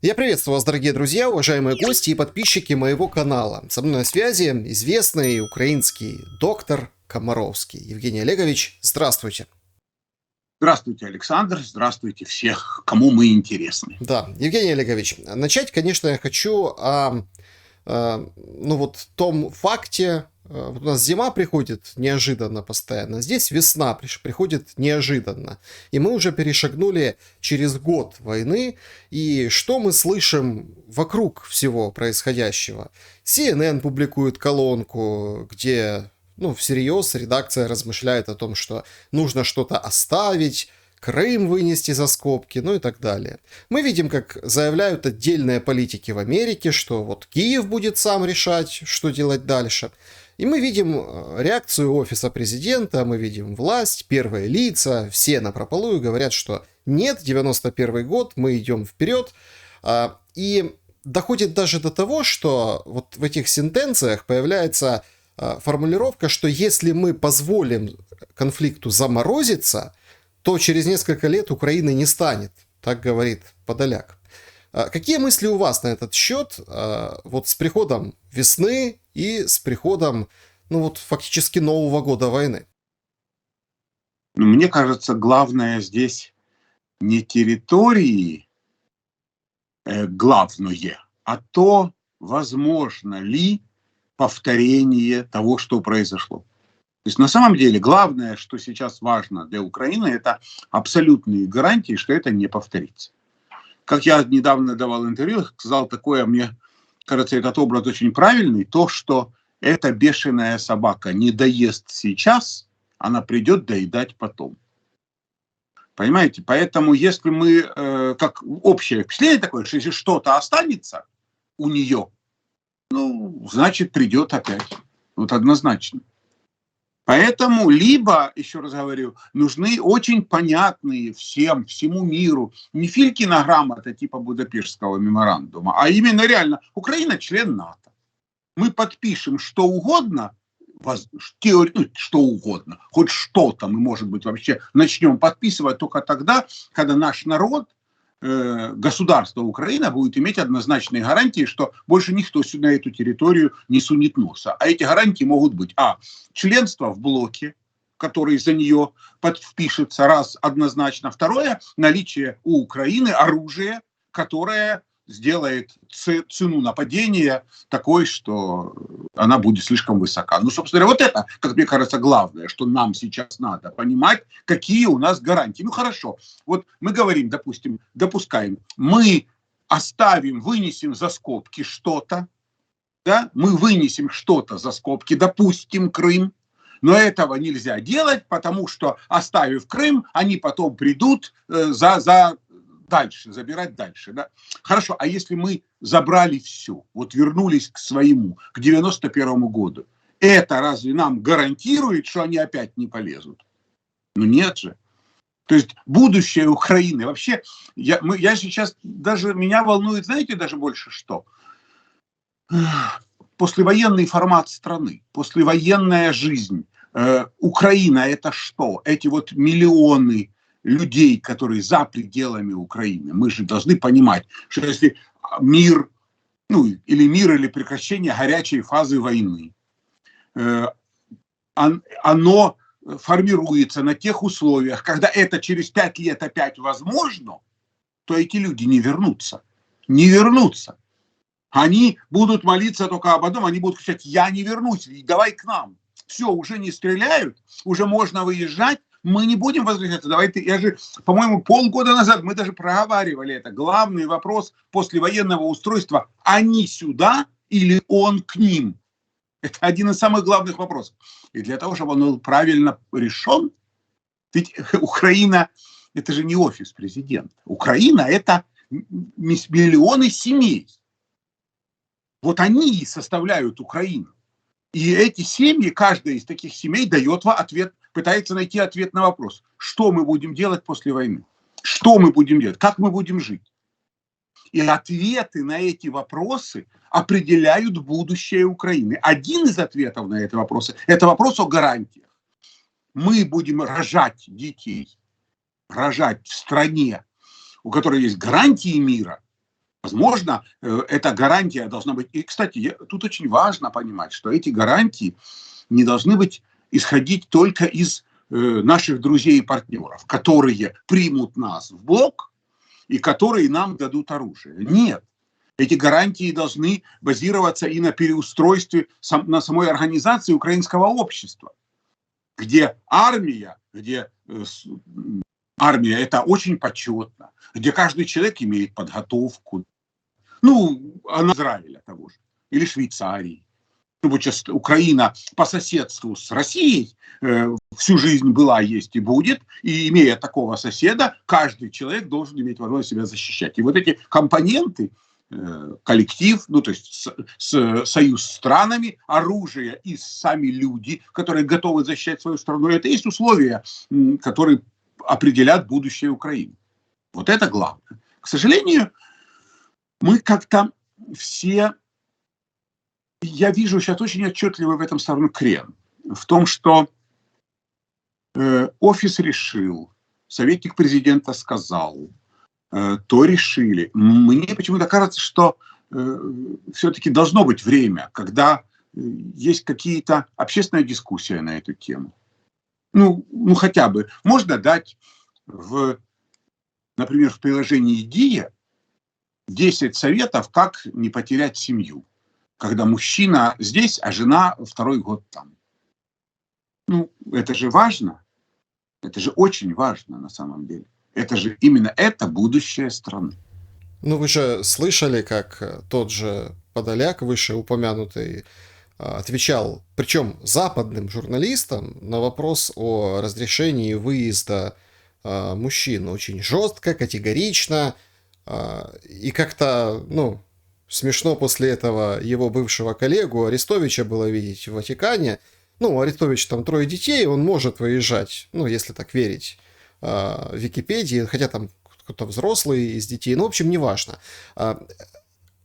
Я приветствую вас, дорогие друзья, уважаемые гости и подписчики моего канала. Со мной на связи известный украинский доктор Комаровский. Евгений Олегович, здравствуйте. Здравствуйте, Александр. Здравствуйте всех, кому мы интересны. Да, Евгений Олегович, начать, конечно, я хочу о том факте. Вот у нас зима приходит неожиданно постоянно, здесь весна приходит неожиданно. И мы уже перешагнули через год войны. И что мы слышим вокруг всего происходящего? CNN публикует колонку, где, всерьез редакция размышляет о том, что нужно что-то оставить, Крым вынести за скобки, и так далее. Мы видим, как заявляют отдельные политики в Америке, что вот Киев будет сам решать, что делать дальше. И мы видим реакцию офиса президента, мы видим власть, первые лица, все напропалую говорят, что нет, 91-й год, мы идем вперед. И доходит даже до того, что вот в этих сентенциях появляется формулировка, что если мы позволим конфликту заморозиться, то через несколько лет Украины не станет, так говорит Подоляк. Какие мысли у вас на этот счет вот с приходом весны и с приходом, фактически Нового года войны? Мне кажется, главное здесь не территории главное, а то, возможно ли повторение того, что произошло. То есть на самом деле главное, что сейчас важно для Украины, это абсолютные гарантии, что это не повторится. Как я недавно давал интервью, сказал такое, мне кажется, этот образ очень правильный, то, что эта бешеная собака не доест сейчас, она придет доедать потом. Понимаете? Поэтому если мы, как общее впечатление такое, что если что-то останется у нее, значит придет опять. Вот однозначно. Поэтому либо, еще раз говорю, нужны очень понятные всему миру, не Филькина грамота типа Будапештского меморандума, а именно реально Украина член НАТО. Мы подпишем что угодно, что угодно, хоть что-то мы, может быть, вообще начнем подписывать только тогда, когда наш народ, государство Украина будет иметь однозначные гарантии, что больше никто сюда, на эту территорию не сунет носа. А эти гарантии могут быть членство в блоке, который за нее впишется, раз однозначно. Второе, наличие у Украины оружия, которое сделает цену нападения такой, что она будет слишком высока. Собственно говоря, вот это, как мне кажется, главное, что нам сейчас надо понимать, какие у нас гарантии. Хорошо, вот мы говорим, допускаем, мы оставим, вынесем за скобки что-то, да, мы вынесем что-то за скобки, допустим, Крым, но этого нельзя делать, потому что, оставив Крым, они потом придут забирать дальше. Да? Хорошо, а если мы забрали все, вот вернулись к своему, к 91-му году, это разве нам гарантирует, что они опять не полезут? Нет же. То есть будущее Украины. Вообще, я сейчас, даже меня волнует, знаете, даже больше что? Послевоенный формат страны, послевоенная жизнь. Украина это что? Эти вот миллионы людей, которые за пределами Украины. Мы же должны понимать, что если мир, или прекращение горячей фазы войны, оно формируется на тех условиях, когда это через 5 лет опять возможно, то эти люди не вернутся. Не вернутся. Они будут молиться только об одном, они будут кричать: я не вернусь, давай к нам. Все, уже не стреляют, уже можно выезжать. Мы не будем возвращаться. Я же, по-моему, полгода назад мы даже проговаривали это. Главный вопрос послевоенного устройства: они сюда или он к ним? Это один из самых главных вопросов. И для того, чтобы он был правильно решен, ведь Украина – это же не офис президента. Украина – это миллионы семей. Вот они и составляют Украину. И эти семьи, каждая из таких семей дает ответ, пытается найти ответ на вопрос: что мы будем делать после войны? Что мы будем делать? Как мы будем жить? И ответы на эти вопросы определяют будущее Украины. Один из ответов на эти вопросы – это вопрос о гарантиях. Мы будем рожать детей, рожать в стране, у которой есть гарантии мира, Возможно, эта гарантия должна быть... И, кстати, тут очень важно понимать, что эти гарантии не должны быть исходить только из наших друзей и партнеров, которые примут нас в блок и которые нам дадут оружие. Нет. Эти гарантии должны базироваться и на переустройстве, на самой организации украинского общества, где армия это очень почетно, где каждый человек имеет подготовку. Ну, она Израиля того же, или Швейцарии. Ну, вот сейчас Украина по соседству с Россией всю жизнь была, есть и будет, и имея такого соседа, каждый человек должен иметь возможность себя защищать. И вот эти компоненты, коллектив, ну, то есть союз с странами, оружие и сами люди, которые готовы защищать свою страну, это есть условия, которые определят будущее Украины. Вот это главное. К сожалению, мы как-то все... Я вижу сейчас очень отчетливо в этом сторону крен. В том, что офис решил, советник президента сказал, то решили. Мне почему-то кажется, что все-таки должно быть время, когда есть какие-то общественная дискуссия на эту тему. Ну хотя бы можно дать, например, в приложении ДИА 10 советов, как не потерять семью, когда мужчина здесь, а жена второй год там. Ну, это же важно. Это же очень важно на самом деле. Это же именно это будущее страны. Ну, вы же слышали, как тот же Подоляк, вышеупомянутый, отвечал, причем западным журналистам, на вопрос о разрешении выезда мужчин очень жестко, категорично, и как-то, ну, смешно после этого его бывшего коллегу Арестовича было видеть в Ватикане. Ну, у Арестовича там 3 детей, он может выезжать, ну, если так верить Википедии, хотя там кто-то взрослый из детей, ну, в общем, неважно.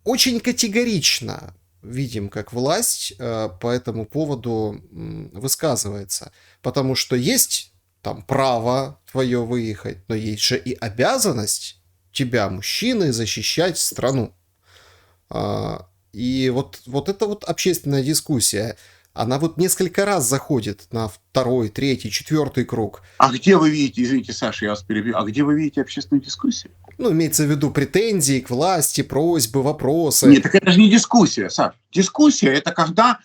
Очень категорично видим, как власть по этому поводу высказывается, потому что есть там право твое выехать, но есть же и обязанность тебя, мужчины, защищать страну. И вот эта вот общественная дискуссия, она вот несколько раз заходит на 2-й, 3-й, 4-й круг. А где вы видите, извините, Саша, я вас перебью, а где вы видите общественную дискуссию? Ну, имеется в виду претензии к власти, просьбы, вопросы. Нет, так это же не дискуссия, Саша. Дискуссия – это когда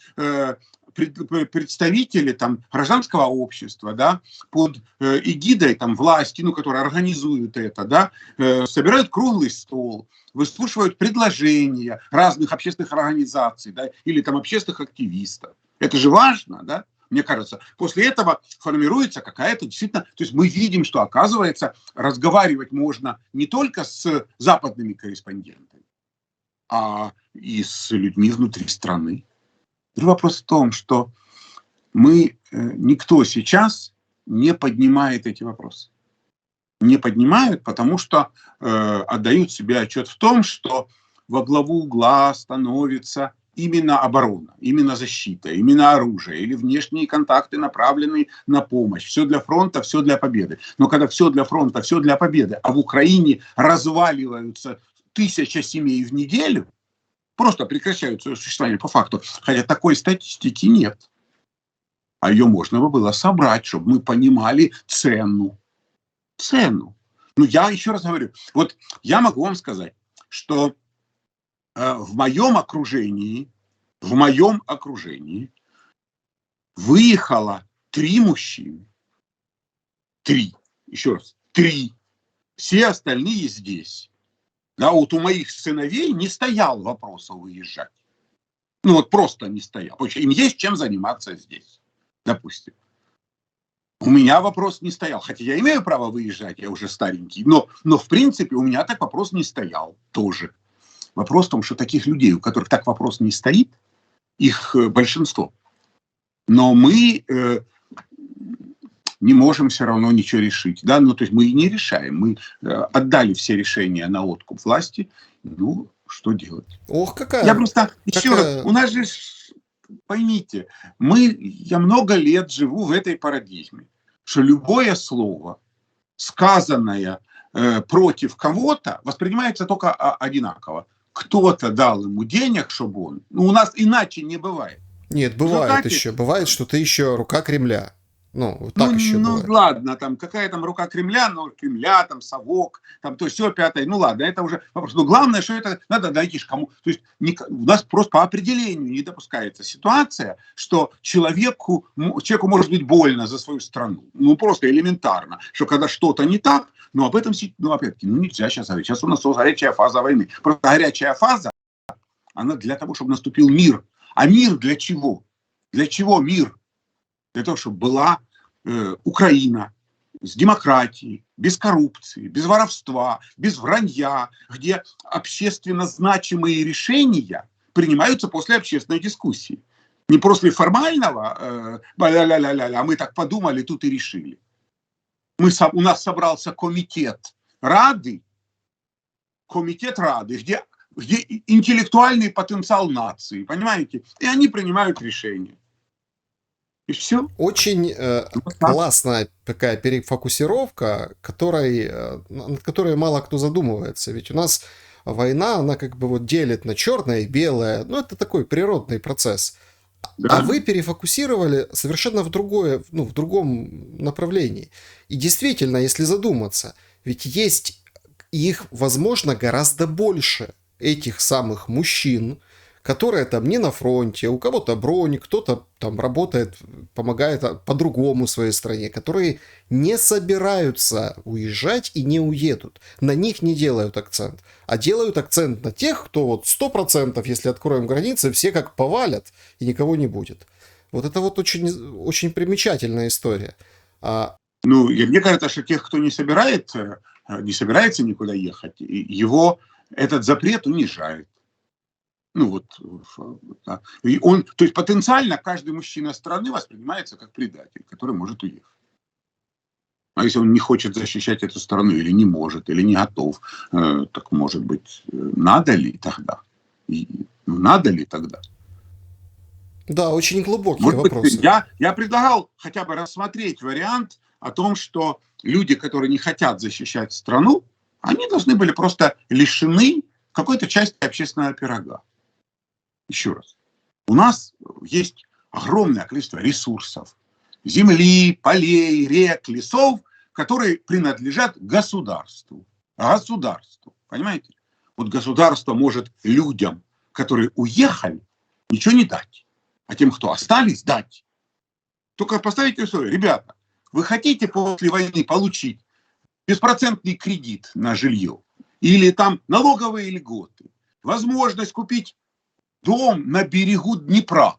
представители там гражданского общества, да, под эгидой там власти, ну, которые организуют это, да, собирают круглый стол, выслушивают предложения разных общественных организаций, да, или там общественных активистов. Это же важно, да? Мне кажется, после этого формируется какая-то действительно... То есть мы видим, что, оказывается, разговаривать можно не только с западными корреспондентами, а и с людьми внутри страны. Вопрос в том, что никто сейчас не поднимает эти вопросы. Не поднимают, потому что отдают себе отчет в том, что во главу угла становится именно оборона, именно защита, именно оружие или внешние контакты, направленные на помощь. Все для фронта, все для победы. Но когда все для фронта, все для победы, а в Украине разваливаются 1000 семей в неделю, просто прекращают свое существование по факту, хотя такой статистики нет. А ее можно было собрать, чтобы мы понимали цену. Цену. Ну, я еще раз говорю, вот я могу вам сказать, что в моем окружении выехало 3 мужчины. 3. Еще раз. 3. Все остальные здесь. Да, вот у моих сыновей не стоял вопроса выезжать. Ну, вот просто не стоял. Потому что им есть чем заниматься здесь, допустим. У меня вопрос не стоял. Хотя я имею право выезжать, я уже старенький. Но в принципе, у меня так вопрос не стоял тоже. Вопрос в том, что таких людей, у которых так вопрос не стоит, их большинство. Но мы не можем все равно ничего решить. Да? Ну, то есть мы и не решаем. Мы отдали все решения на откуп власти. Ну, что делать? Ох, какая... Я просто... Еще раз, у нас же... Поймите, я много лет живу в этой парадигме, что любое слово, сказанное против кого-то, воспринимается только одинаково. Кто-то дал ему денег, чтобы он... Ну, у нас иначе не бывает. Нет, В бывает результате, еще. Бывает, что ты еще рука Кремля. Ну, вот ну, так еще ну бывает. ладно, там какая там рука Кремля, ну, Кремля, там, совок, там, то все пятое, ну ладно, это уже вопрос. Но главное, что это надо найти кому. То есть у нас просто по определению не допускается ситуация, что человеку может быть больно за свою страну. Ну, просто элементарно, что когда что-то не так, ну, об этом, ну, опять-таки, ну, нельзя сейчас говорить. Сейчас у нас горячая фаза войны. Просто горячая фаза, она для того, чтобы наступил мир. А мир для чего? Для чего мир? Для того, чтобы была Украина с демократией, без коррупции, без воровства, без вранья, где общественно значимые решения принимаются после общественной дискуссии. Не после формального а мы так подумали, тут и решили. У нас собрался комитет Рады, где интеллектуальный потенциал нации, понимаете? И они принимают решения. И все. Очень классная такая перефокусировка, над которой мало кто задумывается. Ведь у нас война, она как бы вот делит на черное и белое. Ну, это такой природный процесс. Да. А вы перефокусировали совершенно в другое, ну, в другом направлении. И действительно, если задуматься, ведь есть их, возможно, гораздо больше, этих самых мужчин, которые там не на фронте, у кого-то бронь, кто-то там работает, помогает по-другому своей стране, которые не собираются уезжать и не уедут. На них не делают акцент. А делают акцент на тех, кто вот 100%, если откроем границы, все как повалят, и никого не будет. Вот это вот очень, очень примечательная история. Ну, мне кажется, что тех, кто не собирается никуда ехать, его этот запрет унижает. Ну вот, да. И то есть потенциально каждый мужчина страны воспринимается как предатель, который может уехать. А если он не хочет защищать эту страну, или не может, или не готов, так может быть, надо ли тогда? Надо ли тогда? Да, очень глубокие Может быть, вопросы. Я предлагал хотя бы рассмотреть вариант о том, что люди, которые не хотят защищать страну, они должны были просто лишены какой-то части общественного пирога. Еще раз. У нас есть огромное количество ресурсов. Земли, полей, рек, лесов, которые принадлежат государству. Государству. Понимаете? Вот государство может людям, которые уехали, ничего не дать. А тем, кто остались, дать. Только поставите условие. Ребята, вы хотите после войны получить беспроцентный кредит на жилье? Или там налоговые льготы? Возможность купить дом на берегу Днепра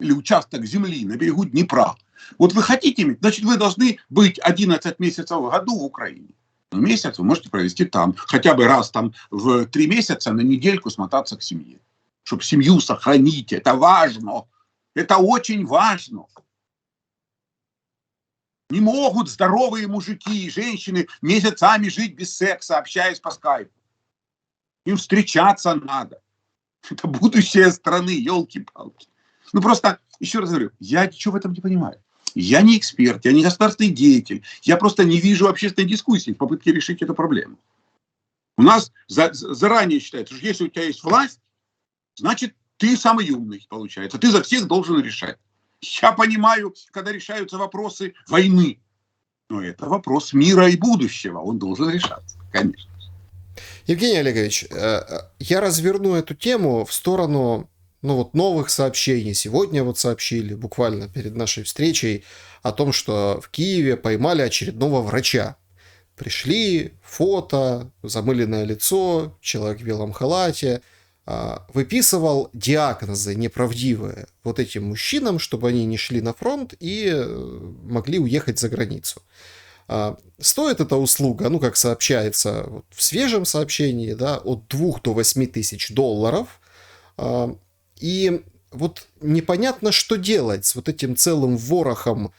или участок земли на берегу Днепра. Вот вы хотите иметь, значит, вы должны быть 11 месяцев в году в Украине. Но месяц вы можете провести там, хотя бы раз там в 3 месяца на недельку смотаться к семье. Чтобы семью сохранить, это важно. Это очень важно. Не могут здоровые мужики и женщины месяцами жить без секса, общаясь по скайпу. Им встречаться надо. Это будущее страны, елки-палки. Ну просто, еще раз говорю, я ничего в этом не понимаю. Я не эксперт, я не государственный деятель. Я просто не вижу общественной дискуссии в попытке решить эту проблему. У нас заранее считается, что если у тебя есть власть, значит, ты самый умный, получается. Ты за всех должен решать. Я понимаю, когда решаются вопросы войны. Но это вопрос мира и будущего. Он должен решаться, конечно. Евгений Олегович, я разверну эту тему в сторону новых сообщений. Сегодня вот сообщили, буквально перед нашей встречей, о том, что в Киеве поймали очередного врача. Пришли, фото, замыленное лицо, человек в белом халате, выписывал диагнозы неправдивые вот этим мужчинам, чтобы они не шли на фронт и могли уехать за границу. Стоит эта услуга, как сообщается в свежем сообщении, да, от 2 до 8 тысяч долларов. И вот непонятно, что делать с вот этим целым ворохом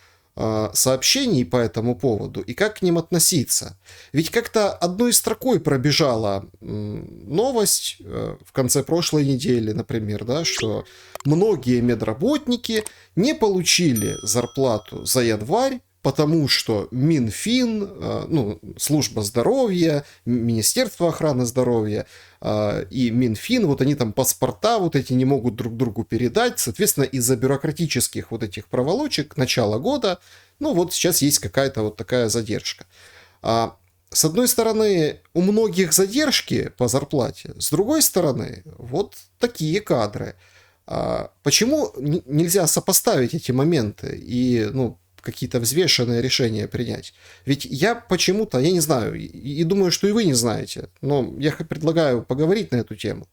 сообщений по этому поводу и как к ним относиться. Ведь как-то одной строкой пробежала новость в конце прошлой недели, например, да, что многие медработники не получили зарплату за январь, потому что Минфин, ну, служба здоровья, Министерство охраны здоровья и Минфин, вот они там паспорта вот эти не могут друг другу передать, соответственно, из-за бюрократических вот этих проволочек начала года, ну, вот сейчас есть какая-то вот такая задержка. С одной стороны, у многих задержки по зарплате, с другой стороны, вот такие кадры. Почему нельзя сопоставить эти моменты и, ну, какие-то взвешенные решения принять? Ведь я почему-то, я не знаю, и думаю, что и вы не знаете, но я предлагаю поговорить на эту тему.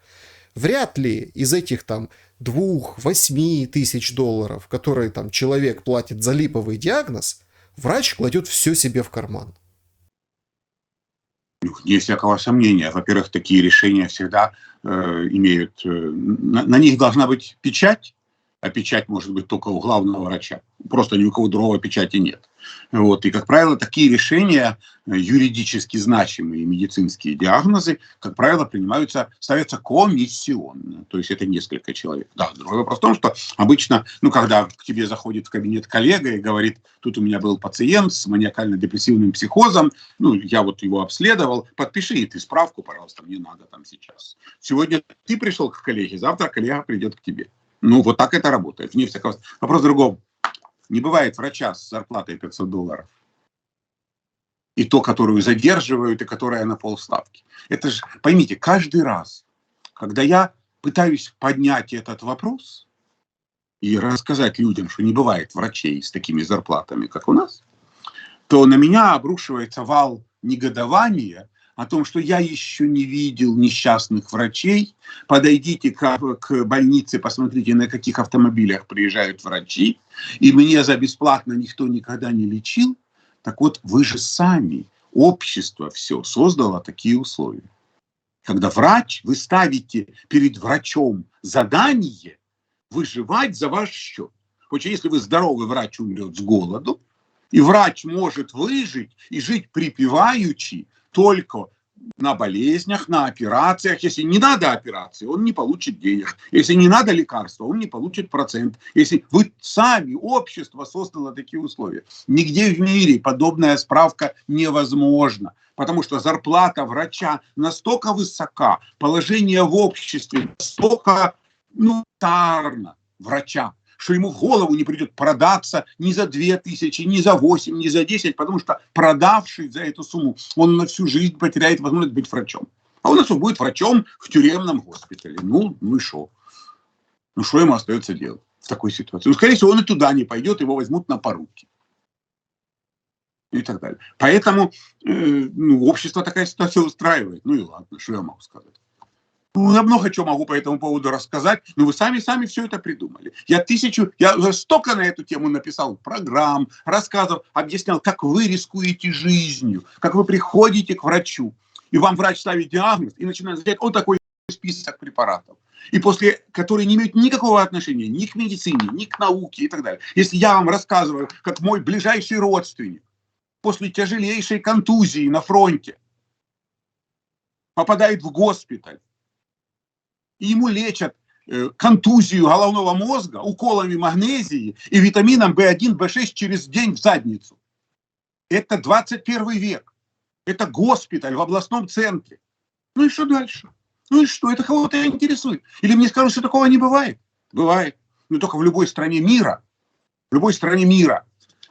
Вряд ли из этих там 2-8 тысяч долларов, которые там человек платит за липовый диагноз, врач кладет все себе в карман. Вне всякого сомнения. Во-первых, такие решения всегда имеют... на них должна быть печать, а печать может быть только у главного врача. Просто ни у кого другого печати нет. Вот. И, как правило, такие решения, юридически значимые медицинские диагнозы, как правило, ставятся комиссионно. То есть это несколько человек. Да, другой вопрос в том, что обычно, ну, когда к тебе заходит в кабинет коллега и говорит, тут у меня был пациент с маниакально-депрессивным психозом, ну, я вот его обследовал, подпиши ты справку, пожалуйста, мне надо там сейчас. Сегодня ты пришел к коллеге, завтра коллега придет к тебе. Ну, вот так это работает. Вне всякого... Вопрос в другом. Не бывает врача с зарплатой $500. И то, которую задерживают, и которая на полставки. Это же, поймите, каждый раз, когда я пытаюсь поднять этот вопрос и рассказать людям, что не бывает врачей с такими зарплатами, как у нас, то на меня обрушивается вал негодования о том, что я еще не видел несчастных врачей. Подойдите к больнице, посмотрите, на каких автомобилях приезжают врачи, и мне за бесплатно никто никогда не лечил. Так вот, вы же сами, общество все создало такие условия. Когда врач, вы ставите перед врачом задание выживать за ваш счет. Потому если вы здоровый, врач умрет с голоду, и врач может выжить и жить припеваючи только на болезнях, на операциях. Если не надо операции, он не получит денег. Если не надо лекарства, он не получит процент. Если вы сами, общество создало такие условия. Нигде в мире подобная справка невозможна. Потому что зарплата врача настолько высока, положение в обществе настолько тарно врача, что ему в голову не придет продаться ни за 2000, ни за 8, ни за 10, потому что продавший за эту сумму, он на всю жизнь потеряет возможность быть врачом. А у нас он будет врачом в тюремном госпитале. Ну и что? Ну что ему остается делать в такой ситуации? Ну, скорее всего, он и туда не пойдет, его возьмут на поруки. И так далее. Поэтому общество такая ситуация устраивает. Ну и ладно, что я могу сказать? Я много чего могу по этому поводу рассказать, но вы сами все это придумали. Я уже столько на эту тему написал программ, рассказов, объяснял, как вы рискуете жизнью, как вы приходите к врачу, и вам врач ставит диагноз и начинает задать вот такой список препаратов, и после которые не имеют никакого отношения ни к медицине, ни к науке и так далее. Если я вам рассказываю, как мой ближайший родственник после тяжелейшей контузии на фронте попадает в госпиталь, и ему лечат контузию головного мозга уколами магнезии и витамином В1, В6 через день в задницу. Это 21 век. Это госпиталь в областном центре. Ну и что дальше? Ну и что? Это кого-то интересует? Или мне скажут, что такого не бывает? Бывает. Но только в любой стране мира,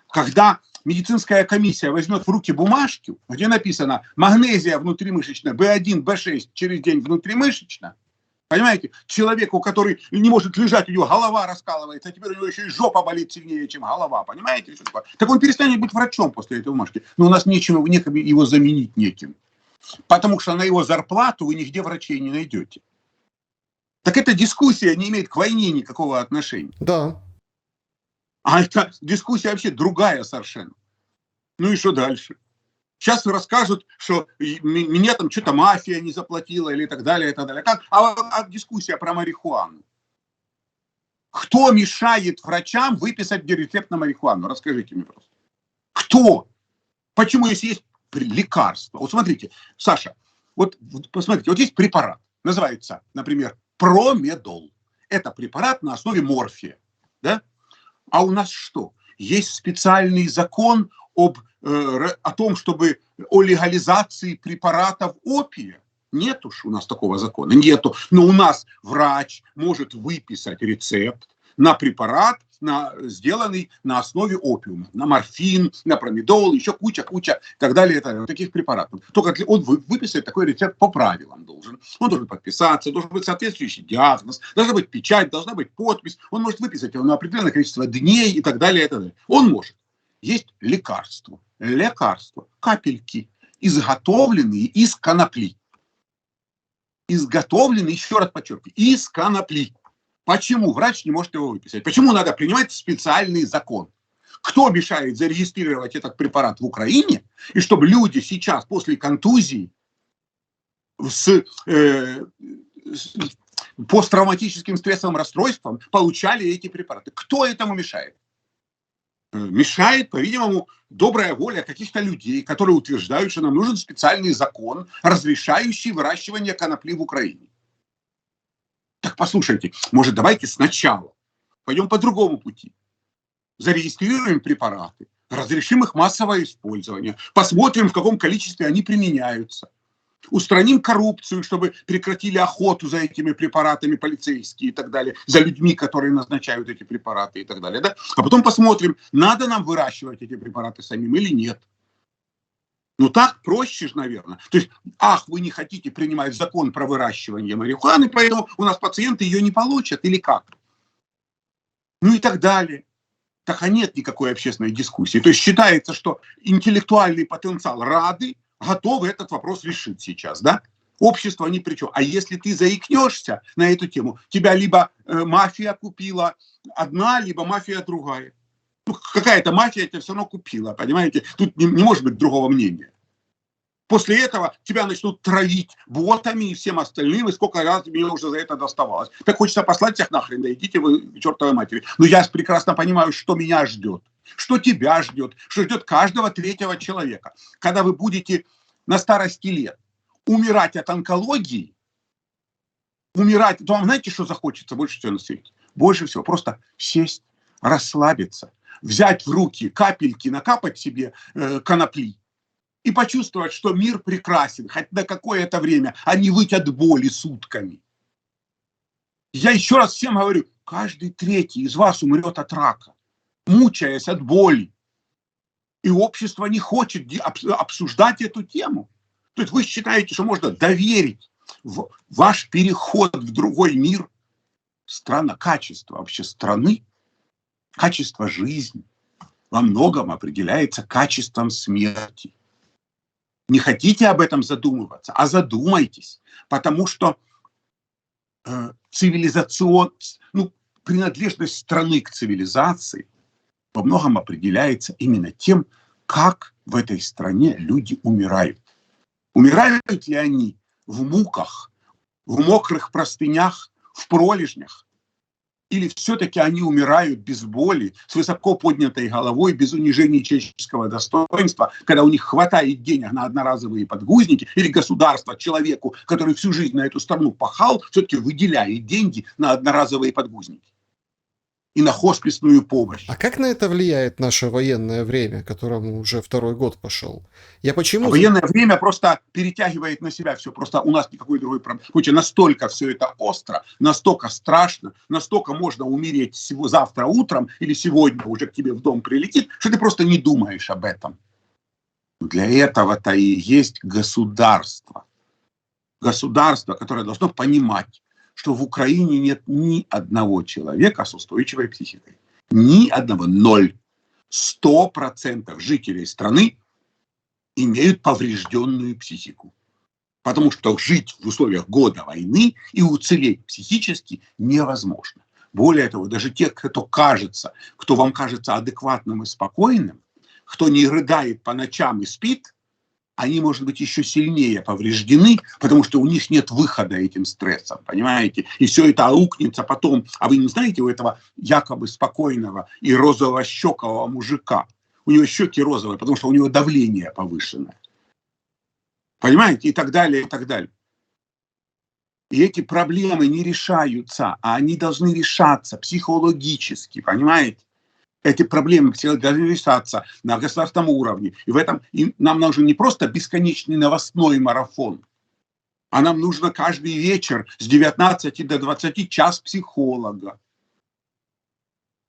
когда медицинская комиссия возьмет в руки бумажку, где написано магнезия внутримышечно, В1, В6 через день внутримышечно, понимаете, человеку, который не может лежать, у него голова раскалывается, а теперь у него еще и жопа болит сильнее, чем голова, понимаете? Так он перестанет быть врачом после этой бумажки. Но у нас некому его заменить неким. Потому что на его зарплату вы нигде врачей не найдете. Так эта дискуссия не имеет к войне никакого отношения. Да. А эта дискуссия вообще другая совершенно. Ну и что дальше? Сейчас расскажут, что меня там что-то мафия не заплатила или так далее, и так далее. А дискуссия про марихуану. Кто мешает врачам выписать рецепт на марихуану? Расскажите мне просто. Кто? Почему, если есть лекарство? Вот смотрите, Саша, вот посмотрите, вот есть препарат, называется, например, Промедол. Это препарат на основе морфия. Да? А у нас что? есть специальный закон о том, чтобы о легализации препаратов опия. Нет уж у нас такого закона, нету. Но у нас врач может выписать рецепт на препарат, сделанный на основе опиума, на морфин, на промедол, еще куча и так далее, таких препаратов. Только он выписать такой рецепт по правилам должен. Он должен подписаться, должен быть соответствующий диагноз, должна быть печать, должна быть подпись. Он может выписать его на определенное количество дней и так далее, и так далее. Он может. Есть лекарства, капельки, изготовленные из конопли. Изготовленные, еще раз подчеркиваю, из конопли. Почему врач не может его выписать? Почему надо принимать специальный закон? Кто мешает зарегистрировать этот препарат в Украине, и чтобы люди сейчас после контузии с посттравматическим стрессовым расстройством получали эти препараты? Кто этому мешает? Мешает, по-видимому, добрая воля каких-то людей, которые утверждают, что нам нужен специальный закон, разрешающий выращивание конопли в Украине. Так послушайте, может, давайте сначала пойдем по другому пути. Зарегистрируем препараты, разрешим их массовое использование, посмотрим, в каком количестве они применяются. Устраним коррупцию, чтобы прекратили охоту за этими препаратами полицейские и так далее, за людьми, которые назначают эти препараты и так далее. Да? А потом посмотрим, надо нам выращивать эти препараты самим или нет. Ну так проще же, наверное. То есть, вы не хотите принимать закон про выращивание марихуаны, поэтому у нас пациенты ее не получат или как? Ну и так далее. Так нет никакой общественной дискуссии. То есть считается, что интеллектуальный потенциал Рады готовы этот вопрос решить сейчас, да? Общество ни при чем. А если ты заикнешься на эту тему, тебя либо мафия купила одна, либо мафия другая. Ну, какая-то мафия тебя все равно купила, понимаете? Тут не может быть другого мнения. После этого тебя начнут травить ботами и всем остальным, и сколько раз мне уже за это доставалось. Так хочется послать всех нахрен, да идите вы к чертовой матери. Но я прекрасно понимаю, что меня ждет, что тебя ждет, что ждет каждого третьего человека. Когда вы будете на старости лет умирать от онкологии, то вам знаете, что захочется больше всего на свете? Больше всего просто сесть, расслабиться, взять в руки капельки, накапать себе конопли и почувствовать, что мир прекрасен, хоть на какое-то время, а не выть от боли сутками. Я еще раз всем говорю, каждый третий из вас умрет от рака, мучаясь от боли. И общество не хочет обсуждать эту тему. То есть вы считаете, что можно доверить ваш переход в другой мир, качество вообще страны, качество жизни во многом определяется качеством смерти. Не хотите об этом задумываться, а задумайтесь, потому что принадлежность страны к цивилизации во многом определяется именно тем, как в этой стране люди умирают. Умирают ли они в муках, в мокрых простынях, в пролежнях? Или все-таки они умирают без боли, с высоко поднятой головой, без унижения человеческого достоинства, когда у них хватает денег на одноразовые подгузники, или государство человеку, который всю жизнь на эту страну пахал, все-таки выделяет деньги на одноразовые подгузники и на хосписную помощь. А как на это влияет наше военное время, которому уже второй год пошел? Военное время просто перетягивает на себя все. Просто у нас никакой другой проблемы. Настолько все это остро, настолько страшно, настолько можно умереть завтра утром или сегодня уже к тебе в дом прилетит, что ты просто не думаешь об этом. Для этого-то и есть государство. Государство, которое должно понимать, что в Украине нет ни одного человека с устойчивой психикой. Ни одного. 0. 100% жителей страны имеют поврежденную психику. Потому что жить в условиях года войны и уцелеть психически невозможно. Более того, даже те, кто вам кажется адекватным и спокойным, кто не рыдает по ночам и спит, они, может быть, еще сильнее повреждены, потому что у них нет выхода этим стрессом, понимаете? И все это аукнется потом. А вы не знаете у этого якобы спокойного и розово-щекового мужика? У него щеки розовые, потому что у него давление повышенное. Понимаете? И так далее, и так далее. И эти проблемы не решаются, а они должны решаться психологически, понимаете? Эти проблемы должны решаться на государственном уровне. И в этом нам нужен не просто бесконечный новостной марафон, а нам нужно каждый вечер с 19 до 20 час психолога.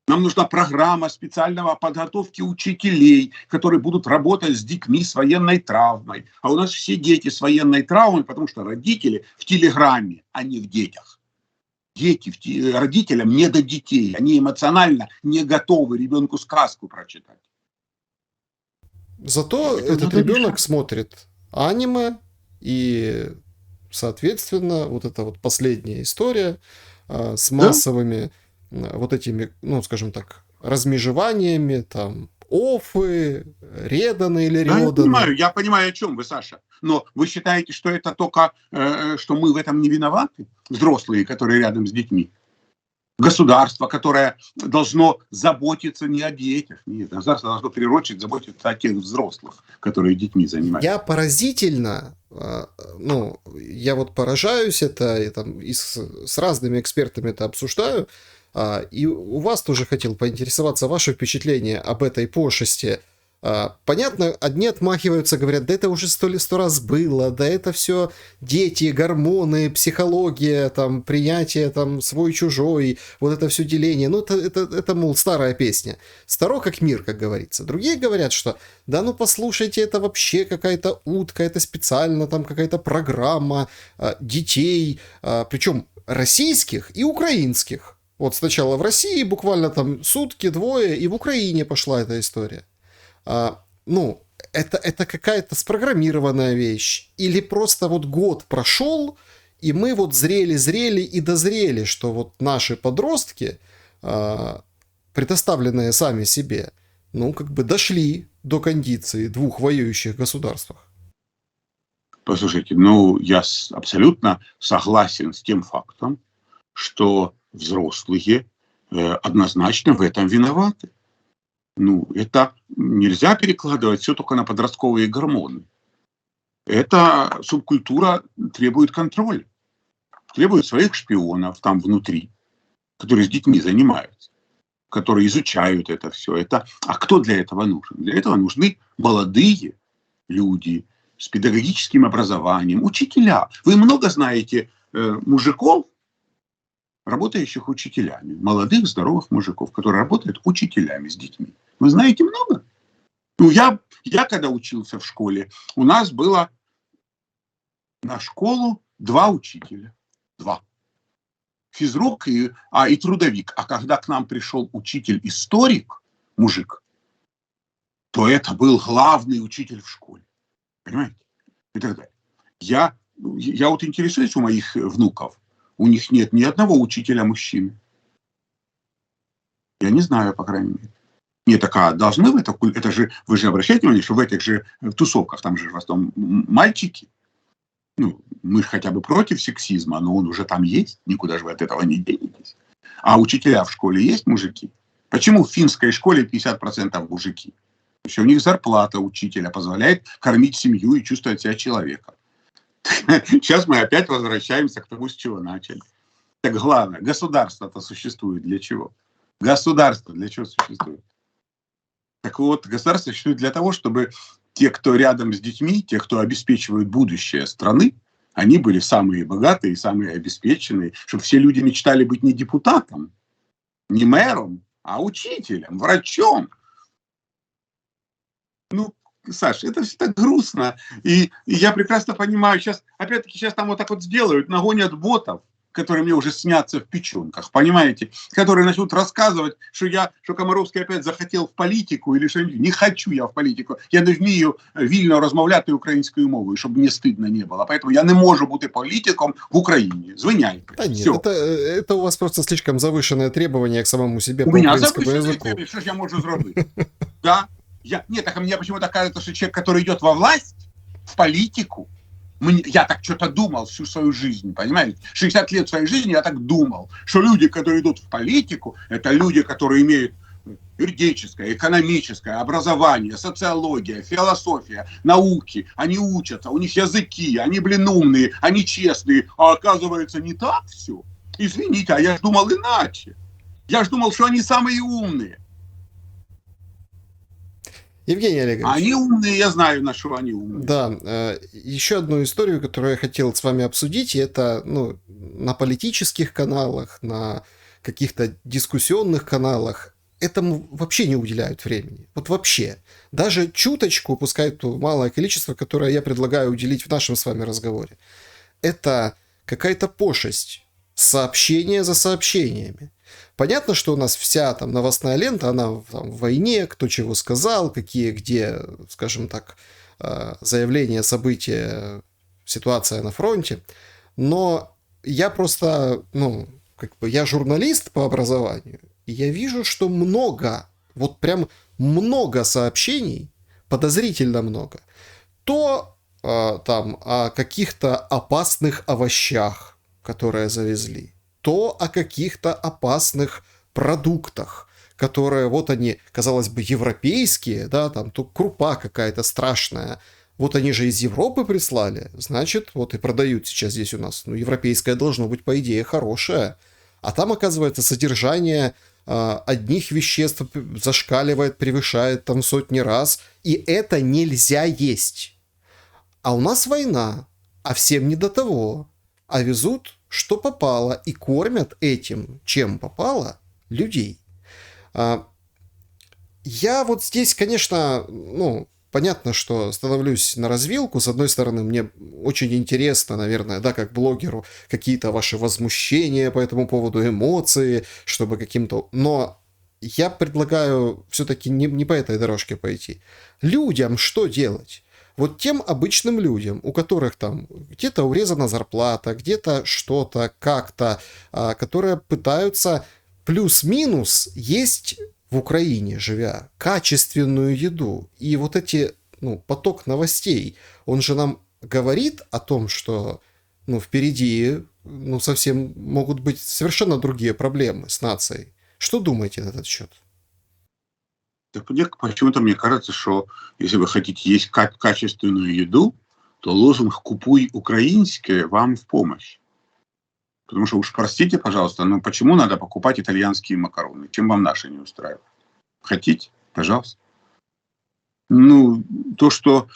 Нам нужна программа специального подготовки учителей, которые будут работать с детьми с военной травмой. А у нас все дети с военной травмой, потому что родители в телеграмме, а не в детях. Родителям не до детей. Они эмоционально не готовы ребенку сказку прочитать. Зато этот ребенок смотрит аниме, и, соответственно, вот эта вот последняя история с массовыми вот этими, ну, скажем так, размежеваниями, там, офы, реданы или реданы. Я понимаю, о чем вы, Саша. Но вы считаете, что это только, что мы в этом не виноваты? Взрослые, которые рядом с детьми. Государство, которое должно заботиться не о детях. Нет, государство должно, в первую очередь, заботиться о тех взрослых, которые детьми занимаются. Я поразительно, ну, я вот поражаюсь это, и там с разными экспертами это обсуждаю, и у вас тоже хотел поинтересоваться ваше впечатление об этой пошести. Понятно, одни отмахиваются, говорят, да это уже 100 раз было, да это все дети, гормоны, психология, там, принятие, там, свой-чужой, вот это все деление, ну это, мол, старая песня. Старо как мир, как говорится. Другие говорят, что, да ну послушайте, это вообще какая-то утка, это специально там какая-то программа детей, причем российских и украинских. Вот сначала в России буквально там сутки, двое, и в Украине пошла эта история. Ну, это какая-то спрограммированная вещь. Или просто вот год прошел, и мы вот зрели и дозрели, что вот наши подростки, предоставленные сами себе, ну, как бы дошли до кондиции двух воюющих государствах. Послушайте, ну, я абсолютно согласен с тем фактом, что взрослые однозначно в этом виноваты. Ну, это нельзя перекладывать все только на подростковые гормоны. Эта субкультура требует контроля. Требует своих шпионов там внутри, которые с детьми занимаются, которые изучают это все. А кто для этого нужен? Для этого нужны молодые люди с педагогическим образованием, учителя. Вы много знаете мужиков, работающих учителями, молодых, здоровых мужиков, которые работают учителями с детьми. Вы знаете много? Ну, я когда учился в школе, у нас было на школу 2 учителя. 2. Физрук и трудовик. А когда к нам пришел учитель-историк, мужик, то это был главный учитель в школе. Понимаете? И так далее. Я вот интересуюсь у моих внуков. У них нет ни одного учителя мужчины. Я не знаю, по крайней мере. Нет, должны в это же, вы же обращаете внимание, что в этих же тусовках, там же в основном мальчики. Ну, мы хотя бы против сексизма, но он уже там есть, никуда же вы от этого не денетесь. А учителя в школе есть мужики? Почему в финской школе 50% мужики? Еще у них зарплата учителя позволяет кормить семью и чувствовать себя человеком. Сейчас мы опять возвращаемся к тому, с чего начали. Так главное, государство-то существует для чего? Государство для чего существует? Так вот, государство существует для того, чтобы те, кто рядом с детьми, те, кто обеспечивают будущее страны, они были самые богатые, самые обеспеченные, чтобы все люди мечтали быть не депутатом, не мэром, а учителем, врачом. Ну, Саша, это все так грустно. И я прекрасно понимаю, опять-таки, сейчас там вот так вот сделают, нагонят ботов, которые мне уже снятся в печенках, понимаете? Которые начнут рассказывать, что Комаровский опять захотел в политику, или что не хочу я в политику. Я не вмію вільно розмовляти українською мовою, щоб мені стидно не было. Поэтому я не можу бути політиком в Україні. Звиняйте. Да нет, это у вас просто слишком завышенное требование к самому себе по украинскому языку. Что ж я могу зробити? Да? Нет, так мне почему-то кажется, что человек, который идет во власть, в политику, я так что-то думал всю свою жизнь, понимаете? 60 лет своей жизни я так думал, что люди, которые идут в политику, это люди, которые имеют юридическое, экономическое образование, социология, философия, науки. Они учатся, у них языки, они, умные, они честные. А оказывается, не так все. Извините, а я ж думал иначе. Я ж думал, что они самые умные. Евгений А Олегович, они умные, я знаю, на что они умные. да, еще одну историю, которую я хотел с вами обсудить, и это, ну, на политических каналах, на каких-то дискуссионных каналах этому вообще не уделяют времени. Вот вообще. Даже чуточку, пускай то малое количество, которое я предлагаю уделить в нашем с вами разговоре. Это какая-то пошесть. Сообщения за сообщениями. Понятно, что у нас вся там новостная лента, она там, в войне, кто чего сказал, какие где, скажем так, заявления, события, ситуация на фронте. Но я просто, ну, как бы я журналист по образованию, и я вижу, что много, вот прям много сообщений, подозрительно много, то там о каких-то опасных овощах, которые завезли, то о каких-то опасных продуктах, которые вот они, казалось бы, европейские, да, там то крупа какая-то страшная, вот они же из Европы прислали, значит, вот и продают сейчас здесь у нас, ну, европейское должно быть, по идее, хорошее, а там, оказывается, содержание одних веществ зашкаливает, превышает там сотни раз, и это нельзя есть. А у нас война, а всем не до того. А везут, что попало, и кормят этим, чем попало, людей. А, я вот здесь, конечно, ну, понятно, что становлюсь на развилку. С одной стороны, мне очень интересно, наверное, да, как блогеру, какие-то ваши возмущения по этому поводу, эмоции, чтобы каким-то... Но я предлагаю все-таки не по этой дорожке пойти. Людям что делать? Вот тем обычным людям, у которых там где-то урезана зарплата, где-то что-то, как-то, которые пытаются плюс-минус есть в Украине, живя, качественную еду. И вот эти, ну, поток новостей, он же нам говорит о том, что, ну, впереди, ну, совсем могут быть совершенно другие проблемы с нацией. Что думаете на этот счет? Так мне почему-то мне кажется, что если вы хотите есть качественную еду, то лозунг «Купуй украинское» вам в помощь. Потому что уж простите, пожалуйста, но почему надо покупать итальянские макароны? Чем вам наши не устраивают? Хотите? Пожалуйста. Ну, то, что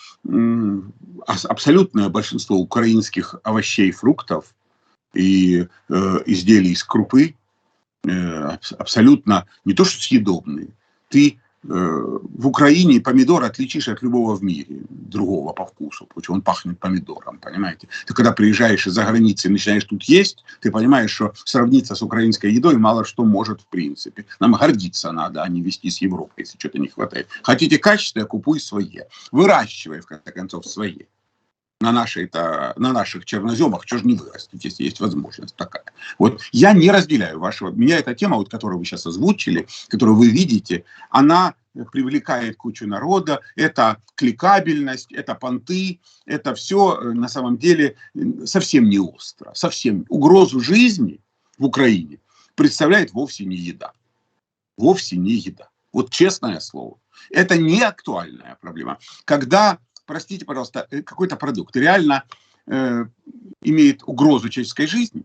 абсолютное большинство украинских овощей, фруктов и изделий из крупы абсолютно не то что съедобные. Ты в Украине помидор отличишь от любого в мире, другого по вкусу, потому что он пахнет помидором, понимаете? Ты когда приезжаешь из-за границы и начинаешь тут есть, ты понимаешь, что сравниться с украинской едой мало что может в принципе. Нам гордиться надо, а не вести с Европой, если что-то не хватает. Хотите качество, купуй свое. Выращивай, в конце концов, свое. На наших черноземах, что же не вырастить, если есть возможность такая. Вот я не разделяю вашего... Меня эта тема, вот, которую вы сейчас озвучили, которую вы видите, она привлекает кучу народа, это кликабельность, это понты, это все на самом деле совсем не остро. Совсем угрозу жизни в Украине представляет вовсе не еда. Вовсе не еда. Вот честное слово. Это не актуальная проблема. Когда, простите, пожалуйста, какой-то продукт реально имеет угрозу человеческой жизни,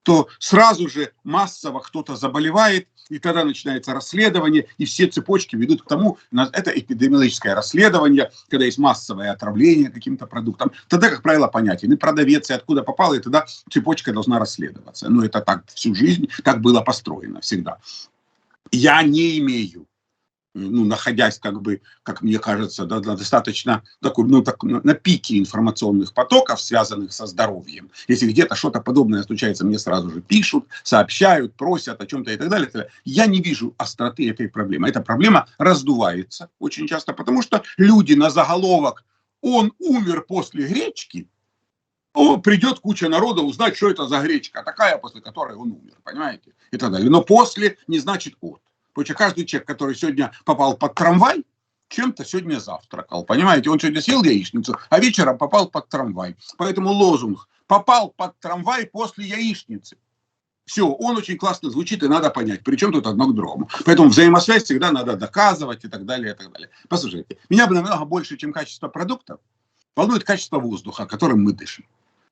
то сразу же массово кто-то заболевает, и тогда начинается расследование, и все цепочки ведут к тому, это эпидемиологическое расследование, когда есть массовое отравление каким-то продуктом, тогда, как правило, понятен и продавец, и откуда попало, и тогда цепочка должна расследоваться. Но это так всю жизнь, так было построено всегда. Я не имею, ну, находясь, как бы, как мне кажется, достаточно такой, ну, так, на пике информационных потоков, связанных со здоровьем. Если где-то что-то подобное случается, мне сразу же пишут, сообщают, просят о чем-то и так далее. Я не вижу остроты этой проблемы. Эта проблема раздувается очень часто, потому что люди на заголовок «Он умер после гречки», придет куча народа узнать, что это за гречка такая, после которой он умер, понимаете? И так далее. Но после не значит от. Потому что каждый человек, который сегодня попал под трамвай, чем-то сегодня завтракал, понимаете? Он сегодня съел яичницу, а вечером попал под трамвай. Поэтому лозунг «попал под трамвай после яичницы». Все, он очень классно звучит, и надо понять, причем тут одно к другому. Поэтому взаимосвязь всегда надо доказывать и так далее, и так далее. Послушайте, меня бы намного больше, чем качество продуктов, волнует качество воздуха, которым мы дышим.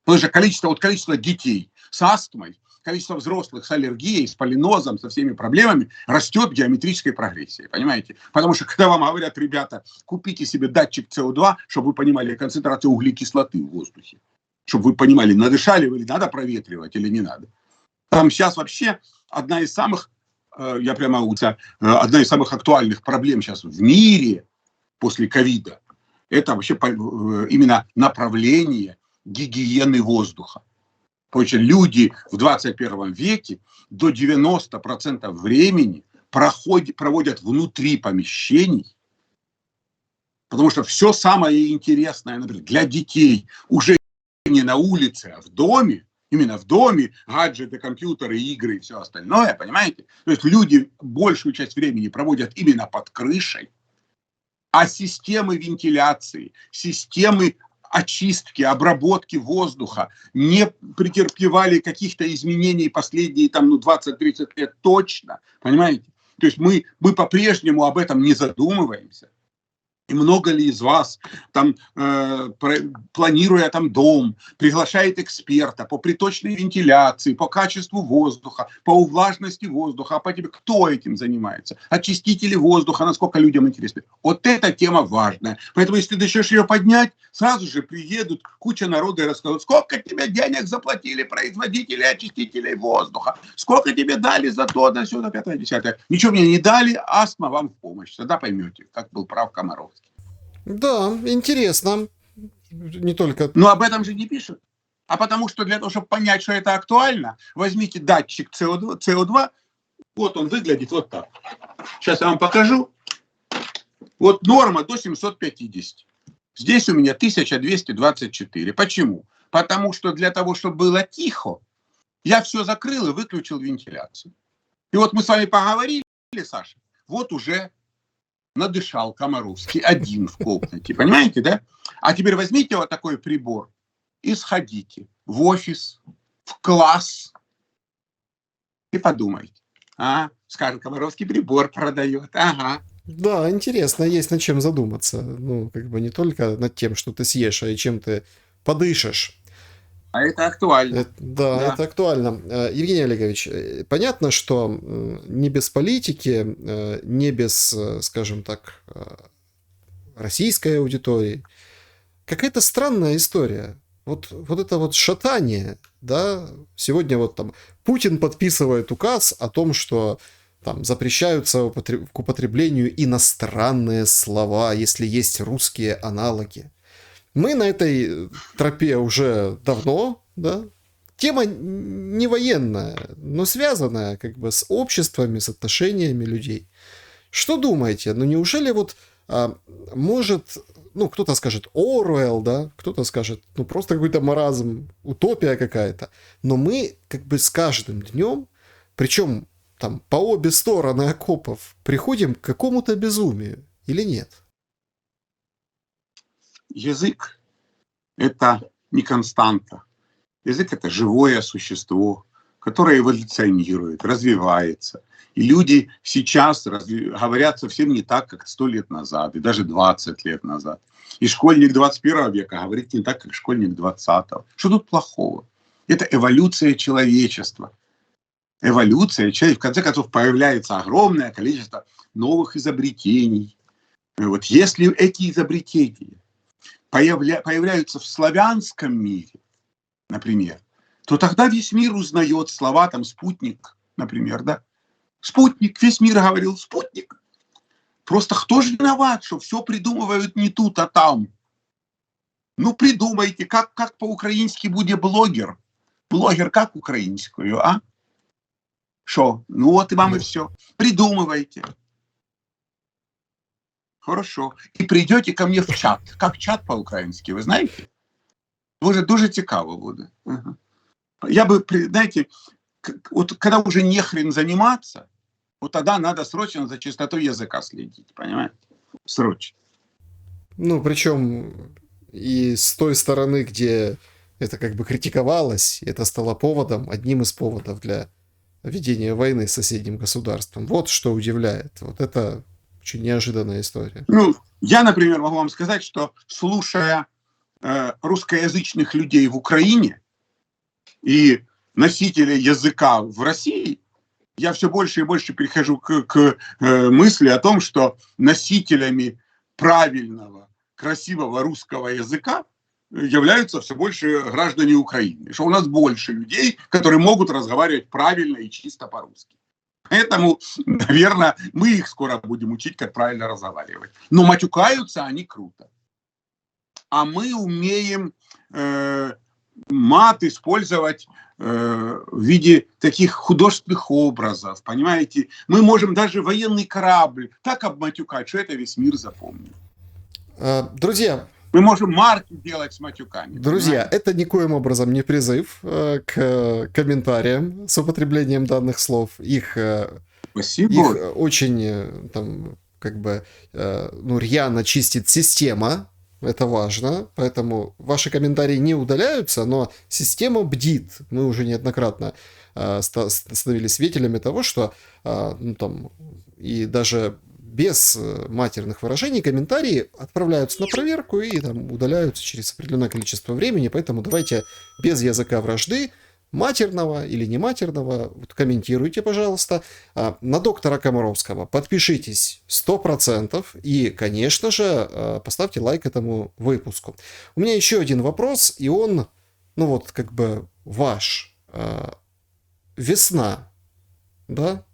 Потому что количество детей с астмой, количество взрослых с аллергией, с полинозом, со всеми проблемами растет в геометрической прогрессии, понимаете? Потому что когда вам говорят, ребята, купите себе датчик СО2, чтобы вы понимали концентрацию углекислоты в воздухе, чтобы вы понимали, надышали вы или надо проветривать или не надо. Там сейчас вообще одна из самых, одна из самых актуальных проблем сейчас в мире после ковида, это вообще именно направление гигиены воздуха. Потому что люди в 21 веке до 90% времени проводят внутри помещений, потому что все самое интересное, например, для детей уже не на улице, а в доме, именно в доме, гаджеты, компьютеры, игры и все остальное, понимаете? То есть люди большую часть времени проводят именно под крышей, а системы вентиляции, системы очистки, обработки воздуха не претерпевали каких-то изменений последние 20-30 лет точно, понимаете? То есть мы по-прежнему об этом не задумываемся. И много ли из вас, планируя дом, приглашает эксперта по приточной вентиляции, по качеству воздуха, по увлажности воздуха, кто этим занимается? Очистители воздуха, насколько людям интересно. Вот эта тема важная. Поэтому, если ты начнешь ее поднять, сразу же приедут куча народа и расскажут, сколько тебе денег заплатили производители очистителей воздуха, сколько тебе дали за то, да сюда, 5-10. Ничего мне не дали, астма вам в помощь. Тогда поймете, как был прав Комаров. Да, интересно. Не только... Но об этом же не пишут. А потому что для того, чтобы понять, что это актуально, возьмите датчик СО2. Вот он выглядит вот так. Сейчас я вам покажу. Вот норма до 750. Здесь у меня 1224. Почему? Потому что для того, чтобы было тихо, я все закрыл и выключил вентиляцию. И вот мы с вами поговорили, Саша, вот уже надышал Комаровский один в комнате, понимаете, да? А теперь возьмите вот такой прибор и сходите в офис, в класс и подумайте. Скажет, Комаровский прибор продает, ага. Да, интересно, есть над чем задуматься. Ну, не только над тем, что ты съешь, а и чем ты подышишь. А это актуально. Да, это актуально. Евгений Олегович, понятно, что не без политики, не без, скажем так, российской аудитории. Какая-то странная история. Вот это вот шатание, да, сегодня Путин подписывает указ о том, что запрещаются к употреблению иностранные слова, если есть русские аналоги. Мы на этой тропе уже давно, да. Тема не военная, но связанная с обществами, с отношениями людей. Что думаете? Неужели может, кто-то скажет Оруэлл, да, кто-то скажет, просто какой-то маразм, утопия какая-то. Но мы с каждым днем, причем по обе стороны окопов, приходим к какому-то безумию или нет? Язык – это не константа. Язык – это живое существо, которое эволюционирует, развивается. И люди сейчас говорят совсем не так, как 100 лет назад, и даже 20 лет назад. И школьник 21 века говорит не так, как школьник 20-го. Что тут плохого? Это эволюция человечества. Эволюция человека. В конце концов, появляется огромное количество новых изобретений. Вот если эти изобретения появляются в славянском мире, например, то тогда весь мир узнает слова, спутник, например, да? Спутник, весь мир говорил спутник. Просто кто же виноват, что все придумывают не тут, а там? Придумайте, как по-украински будет блогер. Блогер как украинскую, а? Что? Вот и вам и все. Придумывайте. Хорошо. И придете ко мне в чат. Как чат по-украински, вы знаете? Дуже цікаво буде. Ага. Я бы, знаете, вот когда уже не хрен заниматься, вот тогда надо срочно за чистотой языка следить, понимаете? Срочно. Причем и с той стороны, где это критиковалось, это стало поводом, одним из поводов для ведения войны с соседним государством. Вот что удивляет. Вот это очень неожиданная история. Я, например, могу вам сказать, что слушая русскоязычных людей в Украине и носителей языка в России, я все больше и больше перехожу к мысли о том, что носителями правильного, красивого русского языка являются все больше граждане Украины. Что у нас больше людей, которые могут разговаривать правильно и чисто по-русски. Поэтому, наверное, мы их скоро будем учить, как правильно разговаривать. Но матюкаются они круто. А мы умеем мат использовать в виде таких художественных образов, понимаете? Мы можем даже военный корабль так обматюкать, что это весь мир запомнит. Друзья, мы можем марки делать с матюками. Друзья, понимаете? Это никоим образом не призыв к комментариям с употреблением данных слов. Их очень там, как бы, рьяно чистит система. Это важно, поэтому ваши комментарии не удаляются, но система бдит. Мы уже неоднократно становились свидетелями того, что и даже без матерных выражений комментарии отправляются на проверку и там удаляются через определенное количество времени, поэтому давайте без языка вражды, матерного или не матерного, комментируйте, пожалуйста. На доктора Комаровского подпишитесь 100% и, конечно же, поставьте лайк этому выпуску. У меня еще один вопрос, и он, ваш. Весна, да?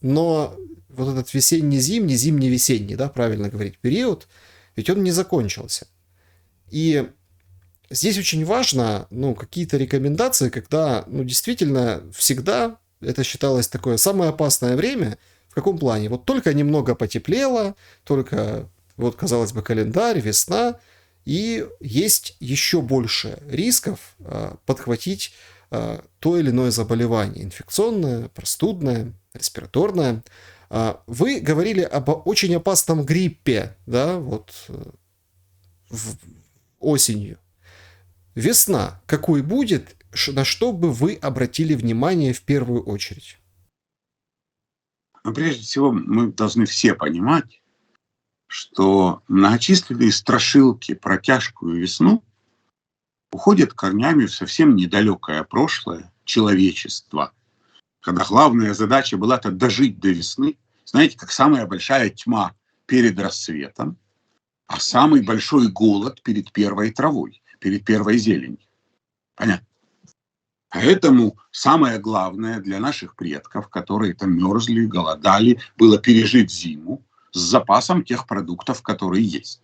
Но вот этот весенний-зимний, зимний-весенний, да, правильно говорить, период, ведь он не закончился. И здесь очень важно, какие-то рекомендации, когда, действительно, всегда это считалось такое самое опасное время. В каком плане? Вот только немного потеплело, только, казалось бы, календарь, весна, и есть еще больше рисков подхватить то или иное заболевание. Инфекционное, простудное, респираторное. Вы говорили об очень опасном гриппе, да, осенью. Весна какой будет, на что бы вы обратили внимание в первую очередь? Прежде всего, мы должны все понимать, что многочисленные страшилки про тяжкую весну уходят корнями в совсем недалекое прошлое человечества, когда главная задача была-то дожить до весны, знаете, как самая большая тьма перед рассветом, а самый большой голод перед первой травой, перед первой зеленью. Понятно? Поэтому самое главное для наших предков, которые там мерзли, голодали, было пережить зиму с запасом тех продуктов, которые есть.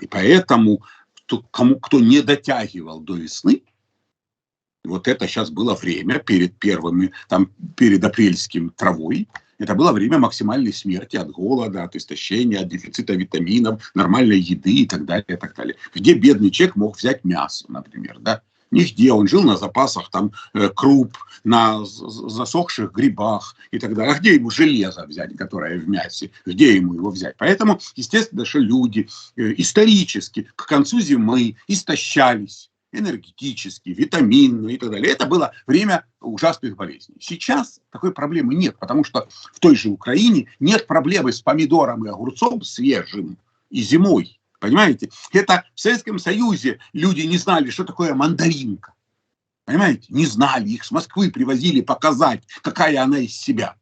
И поэтому кто не дотягивал до весны, вот это сейчас было время перед перед апрельским травой, это было время максимальной смерти от голода, от истощения, от дефицита витаминов, нормальной еды и так далее, и так далее. Где бедный человек мог взять мясо, например, да? Нигде. Он жил на запасах круп, на засохших грибах и так далее. А где ему железо взять, которое в мясе? Где ему его взять? Поэтому, естественно, что люди исторически к концу зимы истощались энергетически, витаминно и так далее. Это было время ужасных болезней. Сейчас такой проблемы нет, потому что в той же Украине нет проблемы с помидором и огурцом свежим и зимой. Понимаете? Это в Советском Союзе люди не знали, что такое мандаринка. Понимаете? Не знали. Их с Москвы привозили показать, какая она из себя.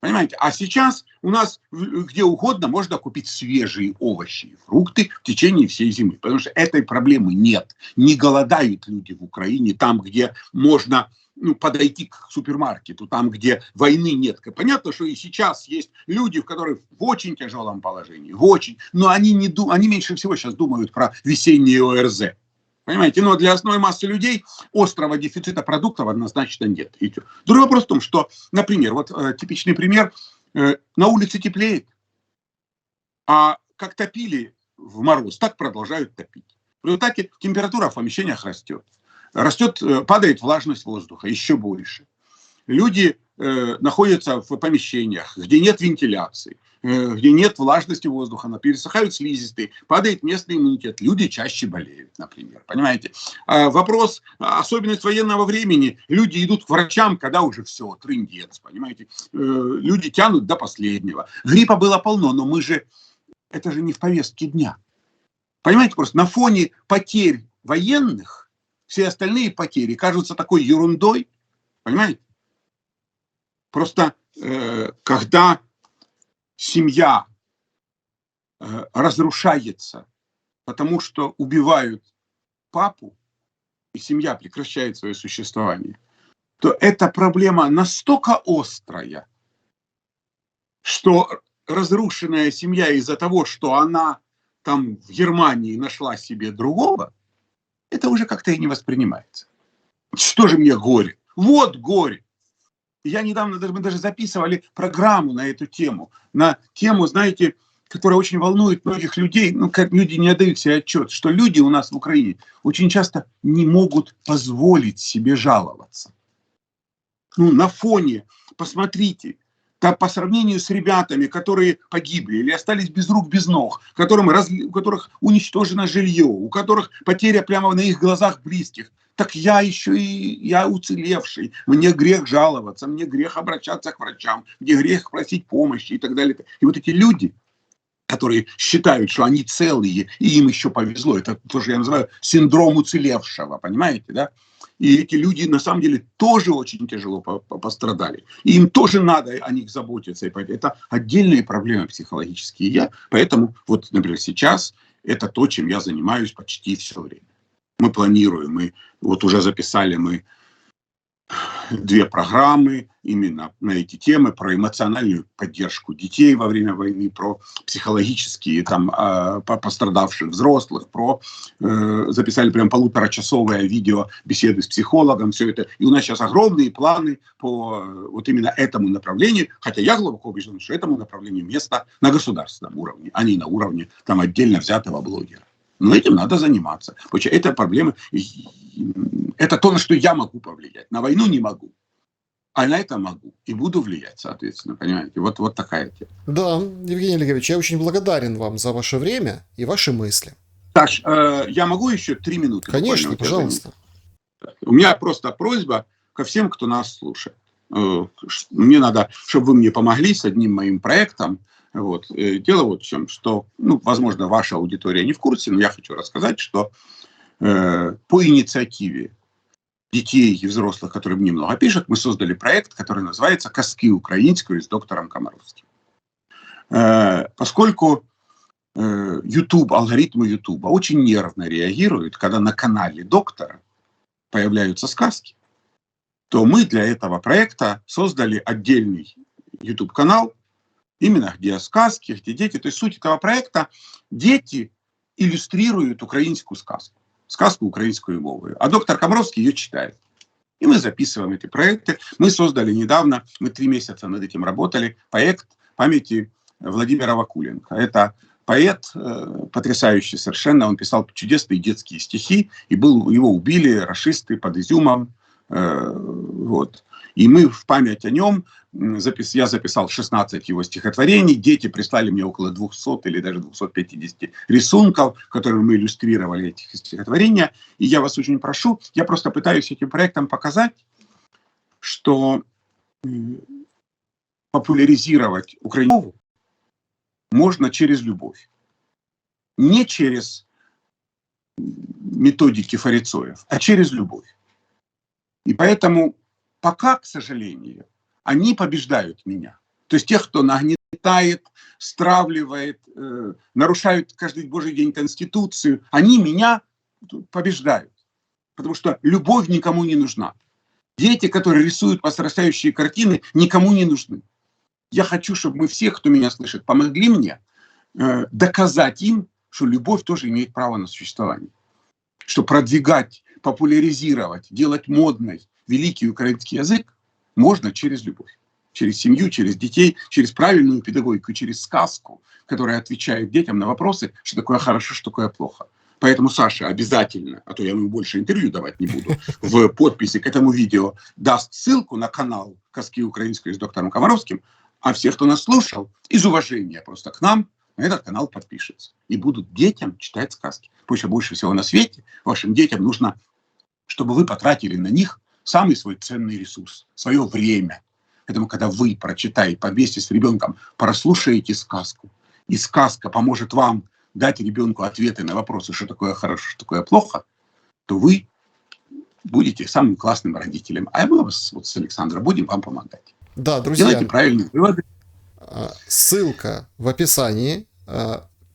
Понимаете? А сейчас у нас где угодно можно купить свежие овощи и фрукты в течение всей зимы. Потому что этой проблемы нет. Не голодают люди в Украине там, где можно подойти к супермаркету, там, где войны нет. Понятно, что и сейчас есть люди, которые в очень тяжелом положении. В очень. Но они меньше всего сейчас думают про весеннее ОРЗ. Понимаете, но для основной массы людей острого дефицита продуктов однозначно нет. И другой вопрос в том, что, например, типичный пример, на улице теплеет, а как топили в мороз, так продолжают топить. В результате температура в помещениях растет. Падает влажность воздуха еще больше. Люди находятся в помещениях, где нет вентиляции, где нет влажности воздуха, пересыхают слизистые, падает местный иммунитет, люди чаще болеют, например, понимаете. Вопрос, особенность военного времени, люди идут к врачам, когда уже все, трындец, понимаете. Люди тянут до последнего. Гриппа было полно, но это же не в повестке дня. Понимаете, просто на фоне потерь военных все остальные потери кажутся такой ерундой, понимаете? Просто когда семья разрушается, потому что убивают папу, и семья прекращает свое существование, то эта проблема настолько острая, что разрушенная семья из-за того, что она там в Германии нашла себе другого, это уже как-то и не воспринимается. Что же мне горе? Вот горе. Я недавно, мы даже записывали программу на эту тему. На тему, знаете, которая очень волнует многих людей. Ну, как люди не отдают себе отчет, что люди у нас в Украине очень часто не могут позволить себе жаловаться. Ну, на фоне, посмотрите, там, по сравнению с ребятами, которые погибли или остались без рук, без ног, у которых уничтожено жилье, у которых потеря прямо на их глазах близких, так я еще и я уцелевший, мне грех жаловаться, мне грех обращаться к врачам, мне грех просить помощи и так далее. И вот эти люди, которые считают, что они целые, и им еще повезло, это то, что я называю синдром уцелевшего, понимаете, да? И эти люди, на самом деле, тоже очень тяжело пострадали. И им тоже надо о них заботиться. Это отдельные проблемы психологические. Поэтому, вот, например, сейчас это то, чем я занимаюсь почти все время. Мы планируем, мы вот уже записали 2 программы именно на эти темы, про эмоциональную поддержку детей во время войны, про психологические там пострадавших взрослых, записали прям 1,5-часовое видео беседы с психологом, все это. И у нас сейчас огромные планы по вот именно этому направлению, хотя я глубоко убежден, что этому направлению место на государственном уровне, а не на уровне там отдельно взятого блогера. Но этим надо заниматься. Потому что это проблемы, это то, на что я могу повлиять. На войну не могу, а на это могу. И буду влиять, соответственно, понимаете. Вот такая тема. Да, Евгений Олегович, я очень благодарен вам за ваше время и ваши мысли. Саш, я могу еще 3 минуты? Конечно, пожалуйста. У меня просто просьба ко всем, кто нас слушает. Мне надо, чтобы вы мне помогли с одним моим проектом. Вот. Дело вот в чем, что, возможно, ваша аудитория не в курсе, но я хочу рассказать, что по инициативе детей и взрослых, которые мне много пишут, мы создали проект, который называется «Казки украинские» с доктором Комаровским. Поскольку алгоритмы YouTube очень нервно реагируют, когда на канале доктора появляются сказки, то мы для этого проекта создали отдельный YouTube-канал, именно где сказки, где дети. То есть суть этого проекта – дети иллюстрируют украинскую сказку украинскую мовою, а доктор Комаровский ее читает. И мы записываем эти проекты. Мы создали недавно, мы 3 месяца над этим работали, проект памяти Владимира Вакуленко. Это поэт, потрясающий совершенно, он писал чудесные детские стихи, и его убили рашисты под Изюмом. Вот. И мы в память о нем, я записал 16 его стихотворений, дети прислали мне около 200 или даже 250 рисунков, которыми мы иллюстрировали эти стихотворения. И я вас очень прошу, я просто пытаюсь этим проектом показать, что популяризировать украинскую можно через любовь. Не через методики фарисеев, а через любовь. И поэтому пока, к сожалению, они побеждают меня. То есть тех, кто нагнетает, стравливает, нарушают каждый божий день Конституцию, они меня побеждают. Потому что любовь никому не нужна. Дети, которые рисуют потрясающие картины, никому не нужны. Я хочу, чтобы мы все, кто меня слышит, помогли мне доказать им, что любовь тоже имеет право на существование. Что продвигать, популяризировать, делать модной великий украинский язык можно через любовь. Через семью, через детей, через правильную педагогику, через сказку, которая отвечает детям на вопросы, что такое хорошо, что такое плохо. Поэтому Саша обязательно, а то я ему больше интервью давать не буду, в подписи к этому видео даст ссылку на канал «Казки украинские» с доктором Комаровским, а все, кто нас слушал, из уважения просто к нам, на этот канал подпишется. И будут детям читать сказки. Потому что больше всего на свете вашим детям нужно, чтобы вы потратили на них самый свой ценный ресурс, свое время. Поэтому, когда вы прочитаете, вместе с ребенком прослушаете сказку, и сказка поможет вам дать ребенку ответы на вопросы, что такое хорошо, что такое плохо, то вы будете самым классным родителем. А мы вас вот с Александром будем вам помогать. Да, друзья, Делайте правильные выводы. ссылка в описании.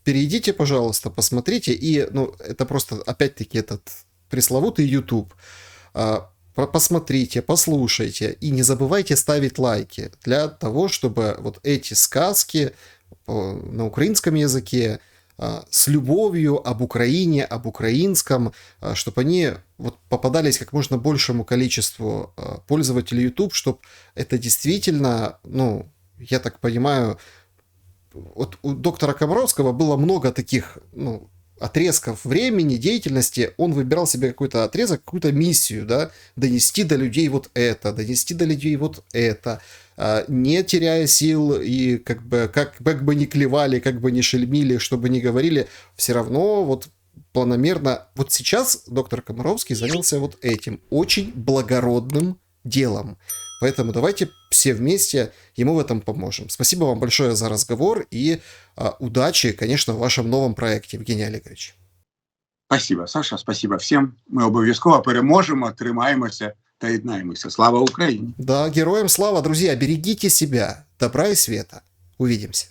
Перейдите, пожалуйста, посмотрите. И, ну, это просто, опять-таки, этот пресловутый YouTube. Посмотрите, послушайте. И не забывайте ставить лайки для того, чтобы вот эти сказки на украинском языке с любовью об Украине, об украинском, чтобы они вот попадались как можно большему количеству пользователей YouTube, чтобы это действительно, ну, я так понимаю, вот у доктора Комаровского было много таких, ну, отрезков времени, деятельности, он выбирал себе какой-то отрезок, какую-то миссию, да, донести до людей вот это, донести до людей вот это, не теряя сил и как бы ни клевали, как бы ни шельмили, что бы ни говорили, все равно вот планомерно. Вот сейчас доктор Комаровский занялся вот этим очень благородным делом. Поэтому давайте все вместе ему в этом поможем. Спасибо вам большое за разговор и удачи, конечно, в вашем новом проекте, Евгений Олегович. Спасибо, Саша, спасибо всім. Ми обов'язково переможемо, тримаємося та єднаємося. Слава Україні! Да, героям слава, друзья, берегите себя, добра и света. Увидимся.